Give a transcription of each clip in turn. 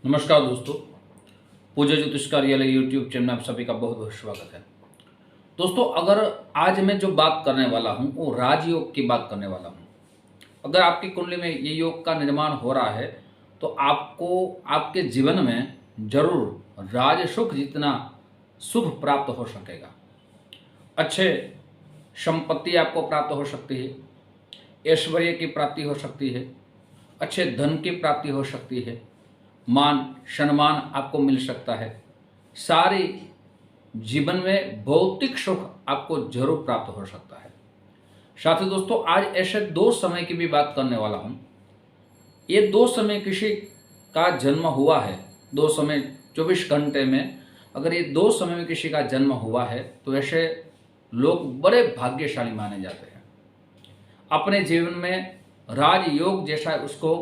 नमस्कार दोस्तों, पूज्य ज्योतिष कार्यालय यूट्यूब चैनल में आप सभी का बहुत बहुत स्वागत है। दोस्तों, अगर आज मैं जो बात करने वाला हूँ वो राजयोग की बात करने वाला हूँ। अगर आपकी कुंडली में ये योग का निर्माण हो रहा है तो आपको आपके जीवन में जरूर राज सुख जितना शुभ प्राप्त हो सकेगा। अच्छे संपत्ति आपको प्राप्त हो सकती है, ऐश्वर्य की प्राप्ति हो सकती है, अच्छे धन की प्राप्ति हो सकती है, मान सम्मान आपको मिल सकता है। सारी जीवन में भौतिक सुख आपको जरूर प्राप्त हो सकता है। साथ ही दोस्तों, आज ऐसे दो समय की भी बात करने वाला हूँ। ये दो समय किसी का जन्म हुआ है, दो समय 24 घंटे में अगर ये दो समय में किसी का जन्म हुआ है तो ऐसे लोग बड़े भाग्यशाली माने जाते हैं। अपने जीवन में राजयोग जैसा उसको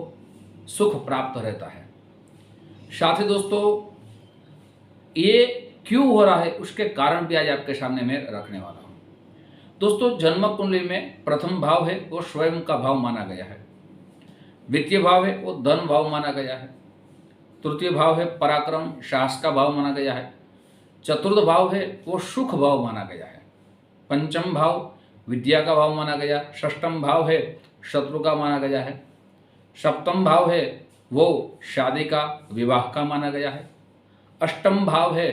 सुख प्राप्त रहता है। साथ ही दोस्तों, ये क्यों हो रहा है उसके कारण भी आज आपके सामने मैं रखने वाला हूँ। दोस्तों, जन्म कुंडली में प्रथम भाव है वो स्वयं का भाव माना गया है, द्वितीय भाव है वो धन भाव माना गया है, तृतीय भाव है पराक्रम साहस का भाव माना गया है, चतुर्थ भाव है वो सुख भाव माना गया है, पंचम भाव विद्या का भाव माना गया, षष्ठम भाव है शत्रु का माना गया है, सप्तम भाव है वो शादी का विवाह का माना गया है, अष्टम भाव है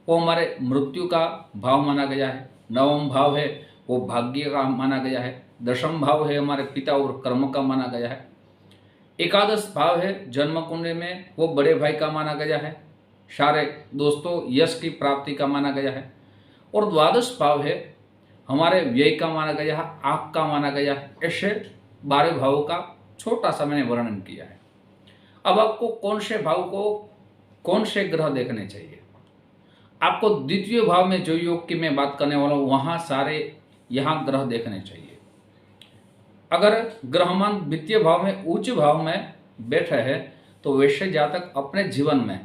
वो हमारे मृत्यु का भाव माना गया है, नवम भाव है वो भाग्य का माना गया है, दशम भाव है हमारे पिता और कर्म का माना गया है, एकादश भाव है जन्म कुंडली में वो बड़े भाई का माना गया है, सारे दोस्तों यश की प्राप्ति का माना गया है, और द्वादश भाव है हमारे व्यय का माना गया है, आँख का माना गया है। ऐसे 12 भावों का छोटा सा मैंने वर्णन किया है। अब आपको कौन से भाव को कौन से ग्रह देखने चाहिए? आपको द्वितीय भाव में जो योग की मैं बात करने वाला हूँ वहाँ सारे यहाँ ग्रह देखने चाहिए। अगर ग्रहमान द्वितीय भाव में उच्च भाव में बैठे हैं तो वैसे जातक अपने जीवन में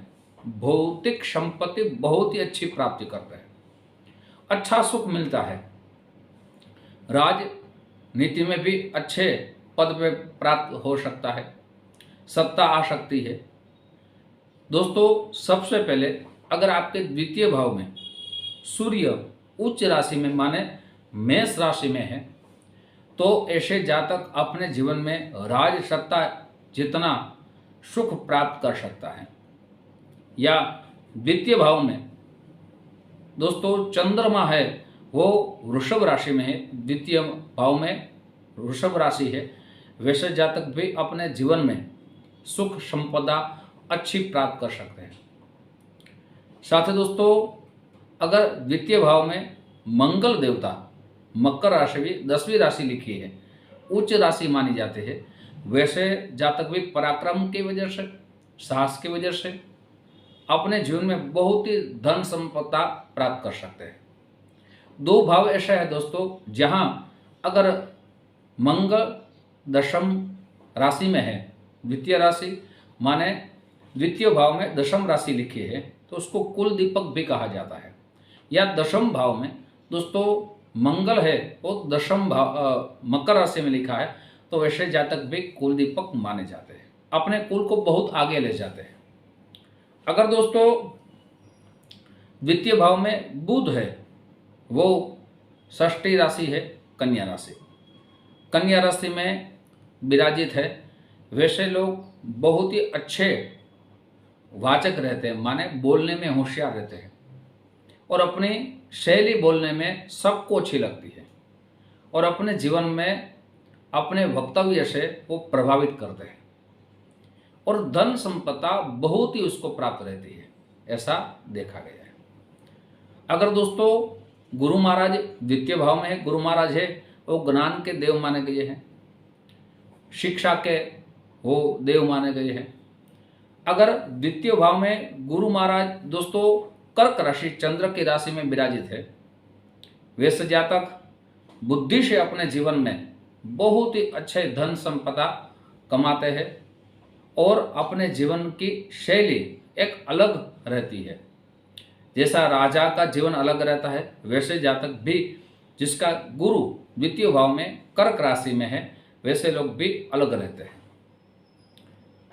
भौतिक संपत्ति बहुत ही अच्छी प्राप्ति करते हैं, अच्छा सुख मिलता है, राजनीति में भी अच्छे पद पे प्राप्त हो सकता है, सत्ता आ सकती है। दोस्तों, सबसे पहले अगर आपके द्वितीय भाव में सूर्य उच्च राशि में माने मेष राशि में है तो ऐसे जातक अपने जीवन में राज सत्ता जितना सुख प्राप्त कर सकता है। या द्वितीय भाव में दोस्तों चंद्रमा है वो वृषभ राशि में है, द्वितीय भाव में वृषभ राशि है, वैसे जातक भी अपने जीवन में सुख संपदा अच्छी प्राप्त कर सकते हैं। साथ ही दोस्तों, अगर द्वितीय भाव में मंगल देवता मकर राशि भी 10वीं राशि लिखी है, उच्च राशि मानी जाती है, वैसे जातक भी पराक्रम की वजह से साहस की वजह से अपने जीवन में बहुत ही धन संपदा प्राप्त कर सकते हैं। दो भाव ऐसा है दोस्तों जहां अगर मंगल दशम राशि में है, द्वितीय राशि माने द्वितीय भाव में दशम राशि लिखी है तो उसको कुल दीपक भी कहा जाता है। या दशम भाव में दोस्तों मंगल है वो दशम भाव मकर राशि में लिखा है तो वैसे जातक भी कुल दीपक माने जाते हैं, अपने कुल को बहुत आगे ले जाते हैं। अगर दोस्तों द्वितीय भाव में बुध है वो षष्ठी राशि है कन्या राशि, कन्या राशि में विराजित है, वैसे लोग बहुत ही अच्छे वाचक रहते हैं, माने बोलने में होशियार रहते हैं और अपनी शैली बोलने में सबको अच्छी लगती है और अपने जीवन में अपने वक्तव्य से वो प्रभावित करते हैं और धन संपदा बहुत ही उसको प्राप्त रहती है, ऐसा देखा गया है। अगर दोस्तों गुरु महाराज द्वितीय भाव में है, गुरु महाराज है वो ज्ञान के देव माने गए हैं, शिक्षा के वो देव माने गए हैं। अगर द्वितीय भाव में गुरु महाराज दोस्तों कर्क राशि चंद्र की राशि में विराजित है, वैसे जातक बुद्धि से अपने जीवन में बहुत ही अच्छे धन संपदा कमाते हैं और अपने जीवन की शैली एक अलग रहती है। जैसा राजा का जीवन अलग रहता है वैसे जातक भी जिसका गुरु द्वितीय भाव में कर्क राशि में है वैसे लोग भी अलग रहते हैं।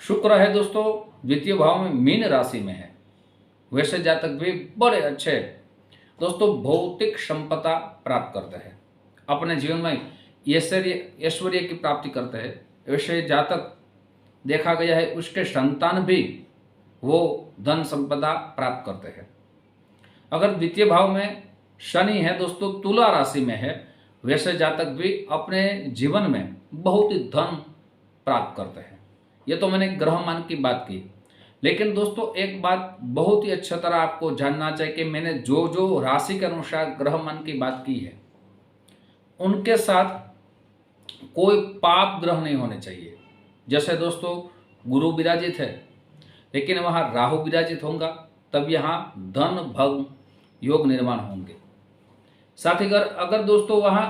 शुक्र है दोस्तों द्वितीय भाव में मीन राशि में है, वैसे जातक भी बड़े अच्छे दोस्तों भौतिक संपदा प्राप्त करते हैं, अपने जीवन में ऐश्वर्य की प्राप्ति करते हैं। वैसे जातक देखा गया है उसके संतान भी वो धन संपदा प्राप्त करते हैं। अगर द्वितीय भाव में शनि है दोस्तों तुला राशि में है, वैसे जातक भी अपने जीवन में बहुत ही धन प्राप्त करते हैं। ये तो मैंने ग्रहमान की बात की, लेकिन दोस्तों एक बात बहुत ही अच्छी तरह आपको जानना चाहिए कि मैंने जो जो राशि के अनुसार ग्रहमान की बात की है उनके साथ कोई पाप ग्रह नहीं होने चाहिए। जैसे दोस्तों गुरु विराजित है लेकिन वहाँ राहु विराजित होगा, तब यहाँ धन भग योग निर्माण होंगे। साथ ही अगर दोस्तों वहाँ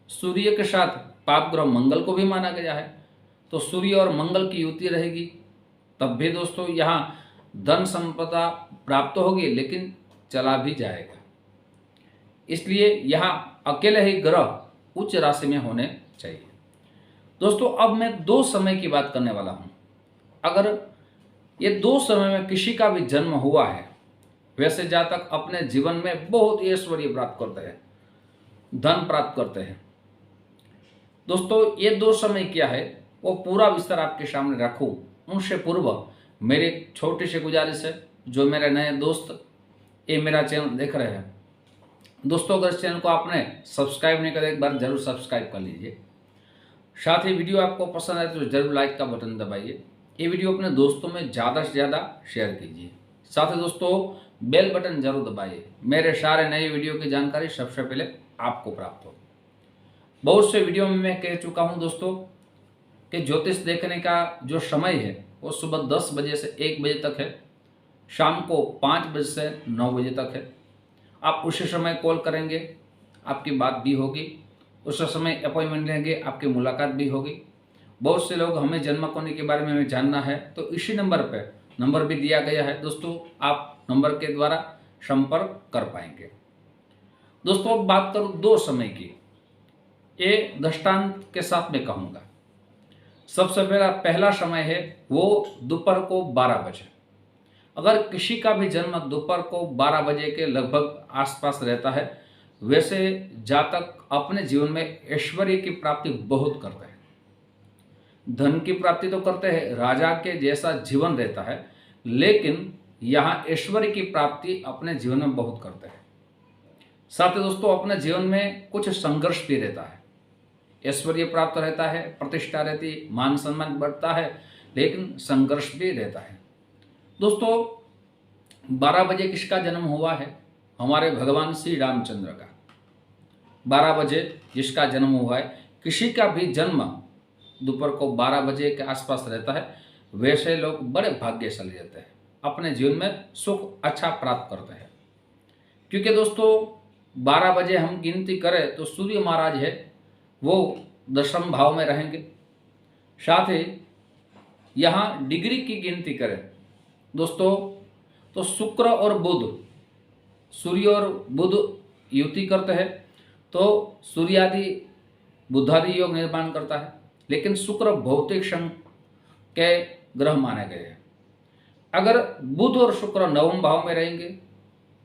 सूर्य के साथ पाप ग्रह मंगल को भी माना गया है तो सूर्य और मंगल की युति रहेगी, तब भी दोस्तों यहाँ धन संपदा प्राप्त होगी लेकिन चला भी जाएगा। इसलिए यहाँ अकेले ही ग्रह उच्च राशि में होने चाहिए। दोस्तों अब मैं 2 समय की बात करने वाला हूँ। अगर ये 2 समय में किसी का भी जन्म हुआ है, वैसे जातक अपने जीवन में बहुत ऐश्वर्य प्राप्त करते हैं, धन प्राप्त करते हैं। दोस्तों ये 2 समय क्या है वो पूरा विस्तार आपके सामने रखूं उनसे पूर्व मेरी छोटी सी गुजारिश है, जो मेरे नए दोस्त ये मेरा चैनल देख रहे हैं दोस्तों, अगर इस चैनल को आपने सब्सक्राइब नहीं किया एक बार जरूर सब्सक्राइब कर लीजिए। साथ ही वीडियो आपको पसंद आए तो जरूर लाइक का बटन दबाइए। ये वीडियो अपने दोस्तों में ज़्यादा से ज़्यादा शेयर कीजिए। साथ ही दोस्तों बेल बटन जरूर दबाइए, मेरे सारे नए वीडियो की जानकारी सबसे पहले आपको प्राप्त हो। बहुत से वीडियो में मैं कह चुका हूँ दोस्तों कि ज्योतिष देखने का जो समय है वो सुबह 10 बजे से 1 बजे तक है, शाम को 5 बजे से 9 बजे तक है। आप उसी समय कॉल करेंगे, आपकी बात भी होगी, उस समय अपॉइंटमेंट लेंगे, आपकी मुलाकात भी होगी। बहुत से लोग हमें जन्म कुंडली के बारे में जानना है तो इसी नंबर पे नंबर भी दिया गया है दोस्तों, आप नंबर के द्वारा संपर्क कर पाएंगे। दोस्तों अब बात करूँ 2 समय की, ये दृष्टांत के साथ में कहूँगा। सबसे पहला समय है वो दोपहर को 12 बजे। अगर किसी का भी जन्म दोपहर को 12 बजे के लगभग आसपास रहता है, वैसे जातक अपने जीवन में ऐश्वर्य की प्राप्ति बहुत करते हैं, धन की प्राप्ति तो करते हैं, राजा के जैसा जीवन रहता है, लेकिन यहाँ ऐश्वर्य की प्राप्ति अपने जीवन में बहुत करते हैं। साथ ही दोस्तों अपने जीवन में कुछ संघर्ष भी रहता है, ऐश्वर्य प्राप्त रहता है, प्रतिष्ठा रहती, मान सम्मान बढ़ता है, लेकिन संघर्ष भी रहता है। दोस्तों 12 बजे किसका जन्म हुआ है? हमारे भगवान श्री रामचंद्र का 12 बजे जिसका जन्म हुआ है, किसी का भी जन्म दोपहर को 12 बजे के आसपास रहता है, वैसे लोग बड़े भाग्यशाली रहते हैं, अपने जीवन में सुख अच्छा प्राप्त करते हैं। क्योंकि दोस्तों 12 बजे हम गिनती करें तो सूर्य महाराज है वो 10वें भाव में रहेंगे। साथ ही यहाँ डिग्री की गिनती करें दोस्तों तो शुक्र और बुध, सूर्य और बुध युति करते हैं तो सूर्यादि बुधादि योग निर्माण करता है, लेकिन शुक्र भौतिक संघ के ग्रह माने गए हैं। अगर बुध और शुक्र 9वें भाव में रहेंगे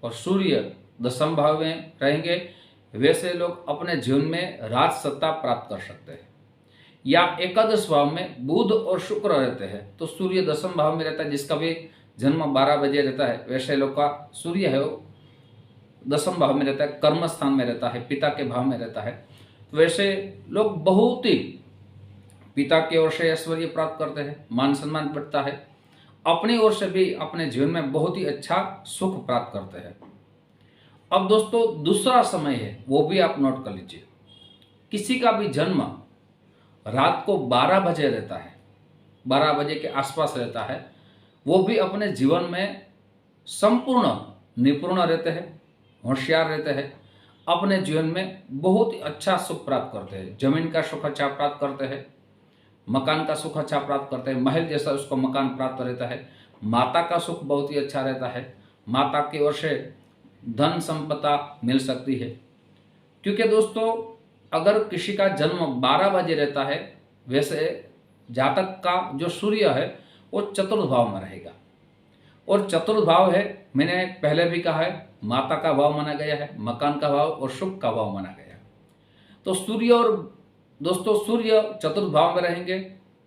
और सूर्य 10वें भाव में रहेंगे, वैसे लोग अपने जीवन में राज सत्ता प्राप्त कर सकते हैं। या एकादश भाव में बुध और शुक्र रहते हैं तो सूर्य 10वें भाव में रहता है, जिसका भी जन्म 12 बजे रहता है, वैसे लोग का सूर्य है वो 10वें भाव में रहता है, कर्म स्थान में रहता है, पिता के भाव में रहता है। तो वैसे लोग बहुत ही पिता की ओर से ऐश्वर्य प्राप्त करते हैं, मान सम्मान बढ़ता है, अपनी ओर से भी अपने जीवन में बहुत ही अच्छा सुख प्राप्त करते हैं। अब दोस्तों दूसरा समय है वो भी आप नोट कर लीजिए। किसी का भी जन्म रात को 12 बजे रहता है, 12 बजे के आसपास रहता है, वो भी अपने जीवन में संपूर्ण निपुण रहते हैं, होशियार रहते हैं, अपने जीवन में बहुत ही अच्छा सुख प्राप्त करते हैं। जमीन का सुख अच्छा प्राप्त करते हैं, मकान का सुख अच्छा प्राप्त करते हैं, महल जैसा उसको मकान प्राप्त रहता है, माता का सुख बहुत ही अच्छा रहता है, माता की ओर से धन संपदा मिल सकती है। क्योंकि दोस्तों अगर किसी का जन्म 12 बजे रहता है, वैसे जातक का जो सूर्य है वो चतुर्थ भाव में रहेगा। और चतुर्थ भाव है, मैंने पहले भी कहा है, माता का भाव माना गया है, मकान का भाव और सुख का भाव माना गया है। तो सूर्य और दोस्तों सूर्य चतुर्थ भाव में रहेंगे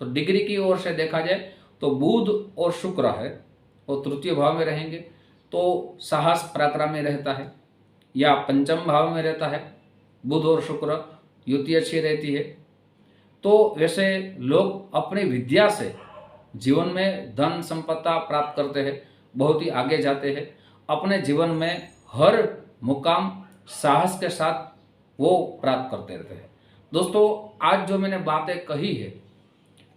तो डिग्री की ओर से देखा जाए तो बुध और शुक्र है वो तृतीय भाव में रहेंगे, तो साहस पराक्रम में रहता है। या पंचम भाव में रहता है बुध और शुक्र, युति अच्छी रहती है। तो वैसे लोग अपनी विद्या से जीवन में धन संपत्ति प्राप्त करते हैं, बहुत ही आगे जाते हैं, अपने जीवन में हर मुकाम साहस के साथ वो प्राप्त करते रहते हैं। दोस्तों आज जो मैंने बातें कही है,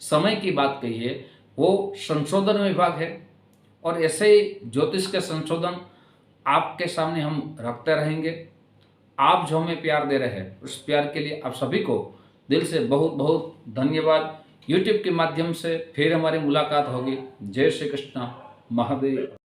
समय की बात कही है, वो संशोधन विभाग है और ऐसे ही ज्योतिष के संशोधन आपके सामने हम रखते रहेंगे। आप जो हमें प्यार दे रहे हैं उस प्यार के लिए आप सभी को दिल से बहुत बहुत धन्यवाद। YouTube के माध्यम से फिर हमारी मुलाकात होगी। जय श्री कृष्ण महादेव।